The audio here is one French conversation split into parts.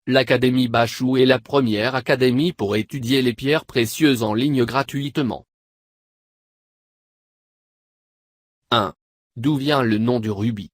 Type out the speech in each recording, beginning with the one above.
L'Académie Bachou est la première académie pour étudier les pierres précieuses en ligne gratuitement. 1. D'où vient le nom du rubis?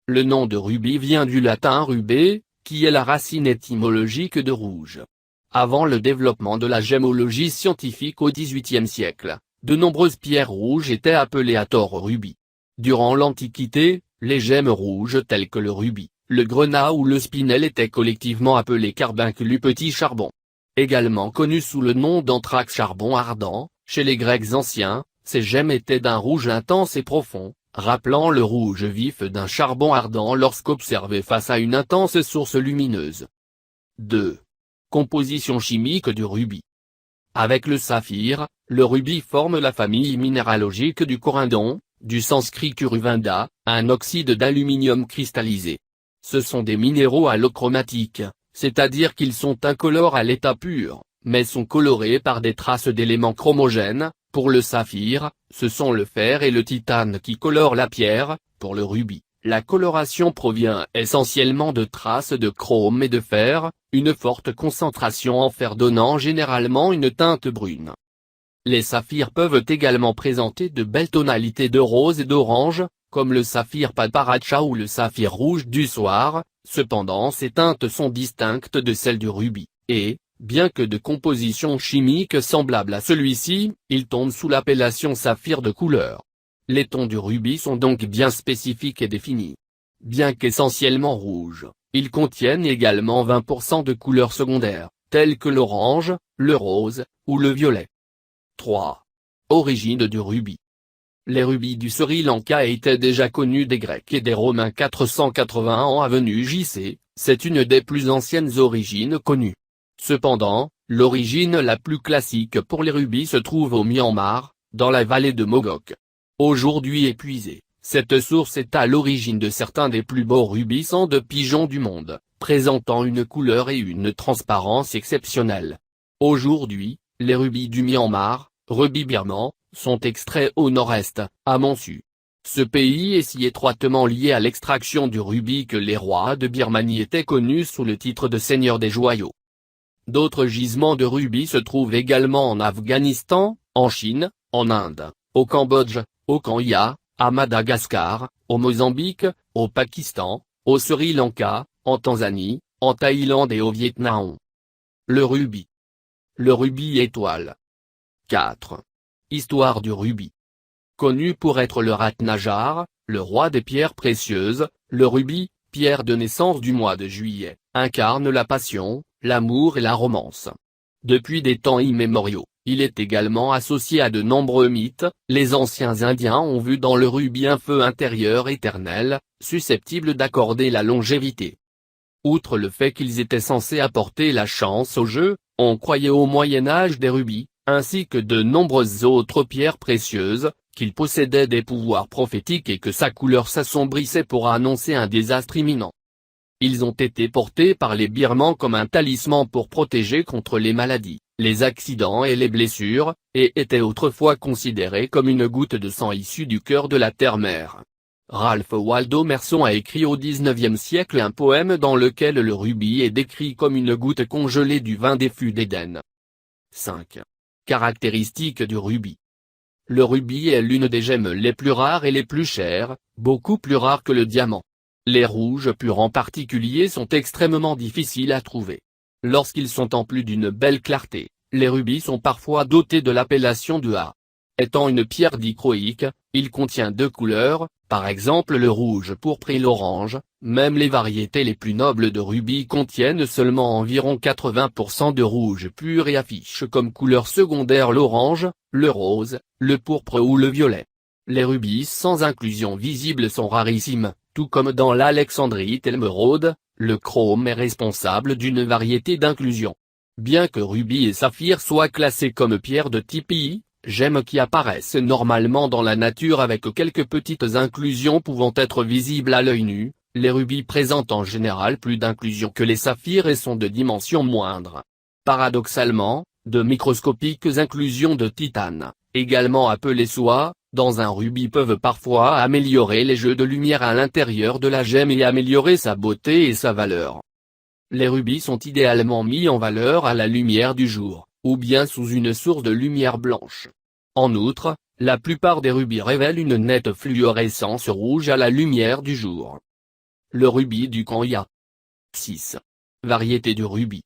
Le nom de rubis vient du latin rubé, qui est la racine étymologique de rouge. Avant le développement de la gémologie scientifique au XVIIIe siècle, de nombreuses pierres rouges étaient appelées à tort rubis. Durant l'Antiquité, les gemmes rouges telles que le rubis, le grenat ou le spinel étaient collectivement appelés carbunculus petit charbon. Également connu sous le nom d'anthrax charbon ardent, chez les Grecs anciens, ces gemmes étaient d'un rouge intense et profond, rappelant le rouge vif d'un charbon ardent lorsqu'observé face à une intense source lumineuse. 2. Composition chimique du rubis. Avec le saphir, le rubis forme la famille minéralogique du corindon, du sanskrit kuruvanda, un oxyde d'aluminium cristallisé. Ce sont des minéraux allochromatiques, c'est-à-dire qu'ils sont incolores à l'état pur, mais sont colorés par des traces d'éléments chromogènes. Pour le saphir, ce sont le fer et le titane qui colorent la pierre. Pour le rubis, la coloration provient essentiellement de traces de chrome et de fer, une forte concentration en fer donnant généralement une teinte brune. Les saphirs peuvent également présenter de belles tonalités de rose et d'orange, comme le saphir paparacha ou le saphir rouge du soir. Cependant ces teintes sont distinctes de celles du rubis, et, bien que de composition chimique semblable à celui-ci, ils tombent sous l'appellation saphir de couleur. Les tons du rubis sont donc bien spécifiques et définis. Bien qu'essentiellement rouges, ils contiennent également 20% de couleurs secondaires, telles que l'orange, le rose, ou le violet. 3. Origine du rubis. Les rubis du Sri Lanka étaient déjà connus des Grecs et des Romains 481 ans avenue JC, c'est une des plus anciennes origines connues. Cependant, l'origine la plus classique pour les rubis se trouve au Myanmar, dans la vallée de Mogok. Aujourd'hui épuisée, cette source est à l'origine de certains des plus beaux rubis sang de pigeon du monde, présentant une couleur et une transparence exceptionnelles. Aujourd'hui, les rubis du Myanmar, rubis birmans, sont extraits au nord-est, à Monsu. Ce pays est si étroitement lié à l'extraction du rubis que les rois de Birmanie étaient connus sous le titre de seigneurs des joyaux. D'autres gisements de rubis se trouvent également en Afghanistan, en Chine, en Inde, au Cambodge, au Kenya, à Madagascar, au Mozambique, au Pakistan, au Sri Lanka, en Tanzanie, en Thaïlande et au Vietnam. Le rubis. Le rubis étoile. 4. Histoire du rubis. Connu pour être le Ratnajar, le roi des pierres précieuses, le rubis, pierre de naissance du mois de juillet, incarne la passion, l'amour et la romance. Depuis des temps immémoriaux, il est également associé à de nombreux mythes. Les anciens Indiens ont vu dans le rubis un feu intérieur éternel, susceptible d'accorder la longévité. Outre le fait qu'ils étaient censés apporter la chance au jeu, on croyait au Moyen-Âge des rubis, ainsi que de nombreuses autres pierres précieuses, qu'ils possédaient des pouvoirs prophétiques et que sa couleur s'assombrissait pour annoncer un désastre imminent. Ils ont été portés par les Birmans comme un talisman pour protéger contre les maladies, les accidents et les blessures, et étaient autrefois considérés comme une goutte de sang issue du cœur de la terre-mère. Ralph Waldo Emerson a écrit au XIXe siècle un poème dans lequel le rubis est décrit comme une goutte congelée du vin des fûts d'Éden. 5. Caractéristiques du rubis. Le rubis est l'une des gemmes les plus rares et les plus chères, beaucoup plus rares que le diamant. Les rouges purs en particulier sont extrêmement difficiles à trouver. Lorsqu'ils sont en plus d'une belle clarté, les rubis sont parfois dotés de l'appellation de A. Étant une pierre dichroïque, il contient deux couleurs, par exemple le rouge pourpre et l'orange. Même les variétés les plus nobles de rubis contiennent seulement environ 80% de rouge pur et affichent comme couleur secondaire l'orange, le rose, le pourpre ou le violet. Les rubis sans inclusion visible sont rarissimes, tout comme dans l'alexandrite et l'émeraude. Le chrome est responsable d'une variété d'inclusions. Bien que rubis et saphir soient classés comme pierres de type I, gemmes qui apparaissent normalement dans la nature avec quelques petites inclusions pouvant être visibles à l'œil nu, les rubis présentent en général plus d'inclusions que les saphirs et sont de dimensions moindres. Paradoxalement, de microscopiques inclusions de titane, également appelées soie, dans un rubis peuvent parfois améliorer les jeux de lumière à l'intérieur de la gemme et améliorer sa beauté et sa valeur. Les rubis sont idéalement mis en valeur à la lumière du jour, ou bien sous une source de lumière blanche. En outre, la plupart des rubis révèlent une nette fluorescence rouge à la lumière du jour. Le rubis du Kenya. 6. Variété du rubis.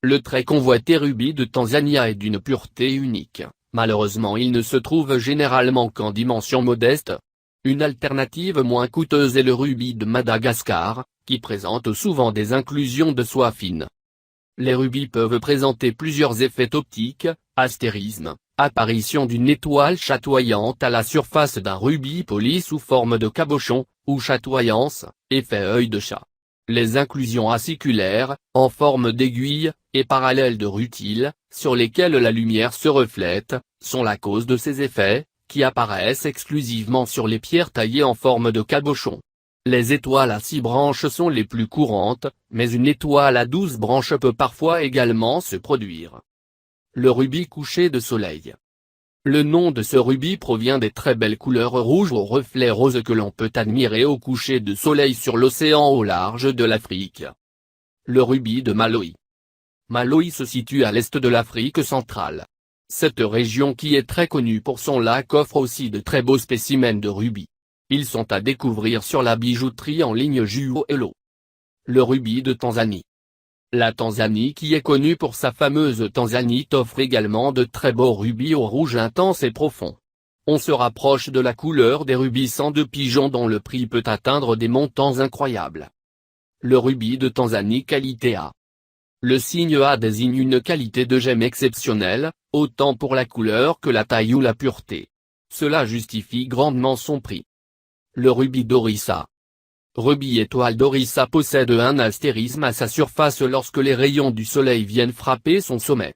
Le très convoité rubis de Tanzania est d'une pureté unique. Malheureusement il ne se trouve généralement qu'en dimension modeste. Une alternative moins coûteuse est le rubis de Madagascar, qui présente souvent des inclusions de soie fine. Les rubis peuvent présenter plusieurs effets optiques: astérisme, apparition d'une étoile chatoyante à la surface d'un rubis poli sous forme de cabochon, ou chatoyance, effet œil de chat. Les inclusions aciculaires, en forme d'aiguille, et parallèles de rutile, sur lesquelles la lumière se reflète, sont la cause de ces effets, qui apparaissent exclusivement sur les pierres taillées en forme de cabochon. Les étoiles à 6 branches sont les plus courantes, mais une étoile à 12 branches peut parfois également se produire. Le rubis couché de soleil. Le nom de ce rubis provient des très belles couleurs rouges aux reflets roses que l'on peut admirer au coucher de soleil sur l'océan au large de l'Afrique. Le rubis de Malawi. Malawi se situe à l'est de l'Afrique centrale. Cette région qui est très connue pour son lac offre aussi de très beaux spécimens de rubis. Ils sont à découvrir sur la bijouterie en ligne Juo Hello. Le rubis de Tanzanie. La Tanzanie, qui est connue pour sa fameuse tanzanite, offre également de très beaux rubis au rouge intense et profond. On se rapproche de la couleur des rubis sang de pigeon dont le prix peut atteindre des montants incroyables. Le rubis de Tanzanie qualité A. Le signe A désigne une qualité de gemme exceptionnelle, autant pour la couleur que la taille ou la pureté. Cela justifie grandement son prix. Le rubis d'Orissa. Rubis étoile d'Orissa possède un astérisme à sa surface lorsque les rayons du soleil viennent frapper son sommet.